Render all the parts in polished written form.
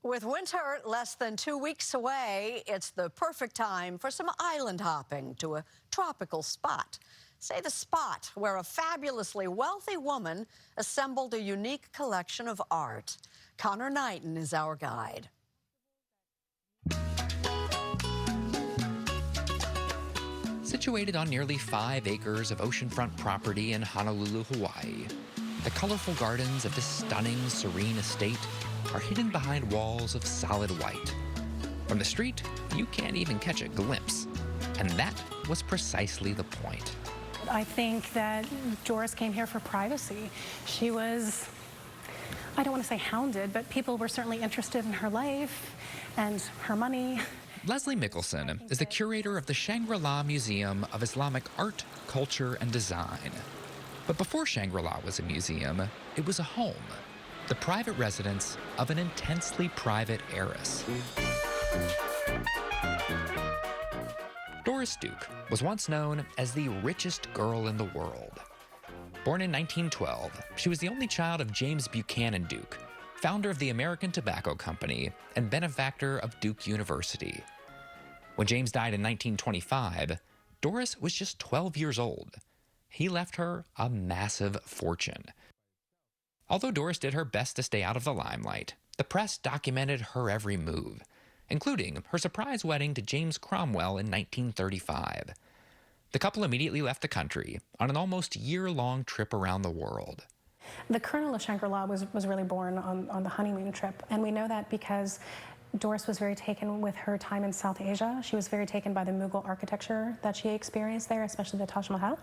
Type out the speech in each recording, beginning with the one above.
With winter less than 2 weeks away, it's the perfect time for some island hopping to a tropical spot. Say the spot where a fabulously wealthy woman assembled a unique collection of art. Connor Knighton is our guide. Situated on nearly 5 acres of oceanfront property in Honolulu, Hawaii, the colorful gardens of this stunning, serene estate are hidden behind walls of solid white. From the street, you can't even catch a glimpse. And that was precisely the point. I think that Doris came here for privacy. She was, I don't want to say hounded, but people were certainly interested in her life and her money. Leslie Mickelson is the curator of the Shangri-La Museum of Islamic Art, Culture, and Design. But before Shangri-La was a museum, it was a home, the private residence of an intensely private heiress. Doris Duke was once known as the richest girl in the world. Born in 1912, she was the only child of James Buchanan Duke, founder of the American Tobacco Company and benefactor of Duke University. When James died in 1925, Doris was just 12 years old. He left her a massive fortune. Although Doris did her best to stay out of the limelight, the press documented her every move, including her surprise wedding to James Cromwell in 1935. The couple immediately left the country on an almost year-long trip around the world. The Colonel of Shangri-La was really born on the honeymoon trip, and we know that because Doris was very taken with her time in South Asia. She was very taken by the Mughal architecture that she experienced there, especially the Taj Mahal.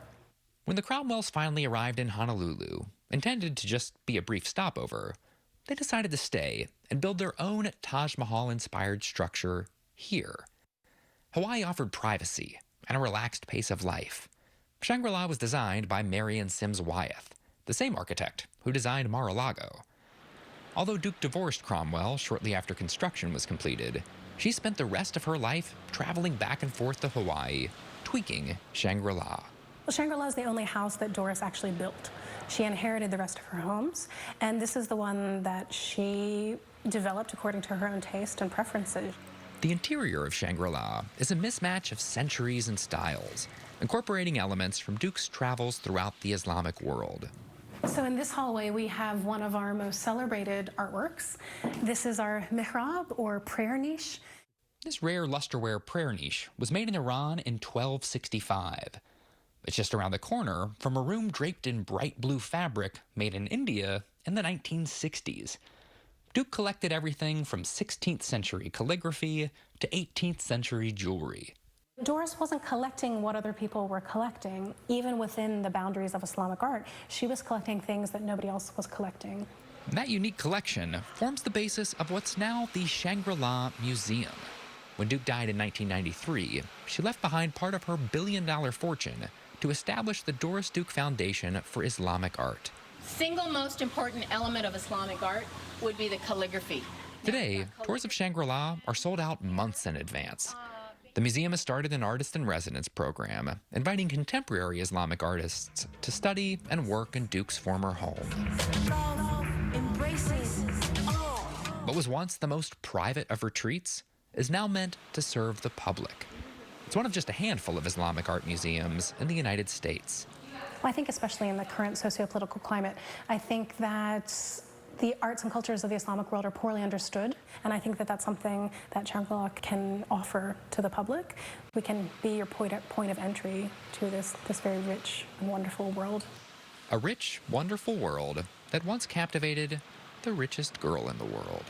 When the Cromwells finally arrived in Honolulu, intended to just be a brief stopover, they decided to stay and build their own Taj Mahal-inspired structure here. Hawaii offered privacy and a relaxed pace of life. Shangri-La was designed by Marion Sims Wyeth, the same architect who designed Mar-a-Lago. Although Duke divorced Cromwell shortly after construction was completed, she spent the rest of her life traveling back and forth to Hawaii, tweaking Shangri-La. Well, Shangri-La is the only house that Doris actually built. She inherited the rest of her homes, and this is the one that she developed according to her own taste and preferences. The interior of Shangri-La is a mismatch of centuries and styles, incorporating elements from Duke's travels throughout the Islamic world. So in this hallway, we have one of our most celebrated artworks. This is our mihrab, or prayer niche. This rare lustreware prayer niche was made in Iran in 1265. It's just around the corner from a room draped in bright blue fabric made in India in the 1960s. Duke collected everything from 16th century calligraphy to 18th century jewelry. Doris wasn't collecting what other people were collecting, even within the boundaries of Islamic art. She was collecting things that nobody else was collecting. That unique collection forms the basis of what's now the Shangri-La Museum. When Duke died in 1993, she left behind part of her billion-dollar fortune to establish the Doris Duke Foundation for Islamic Art. Single most important element of Islamic art would be the calligraphy. Today, tours of Shangri-La are sold out months in advance. The museum has started an artist-in-residence program, inviting contemporary Islamic artists to study and work in Duke's former home. What was once the most private of retreats is now meant to serve the public. It's one of just a handful of Islamic art museums in the United States. I think especially in the current socio-political climate, I think that the arts and cultures of the Islamic world are poorly understood, and I think that that's something that Shangri-La can offer to the public. We can be your point of entry to this very rich and wonderful world. A rich, wonderful world that once captivated the richest girl in the world.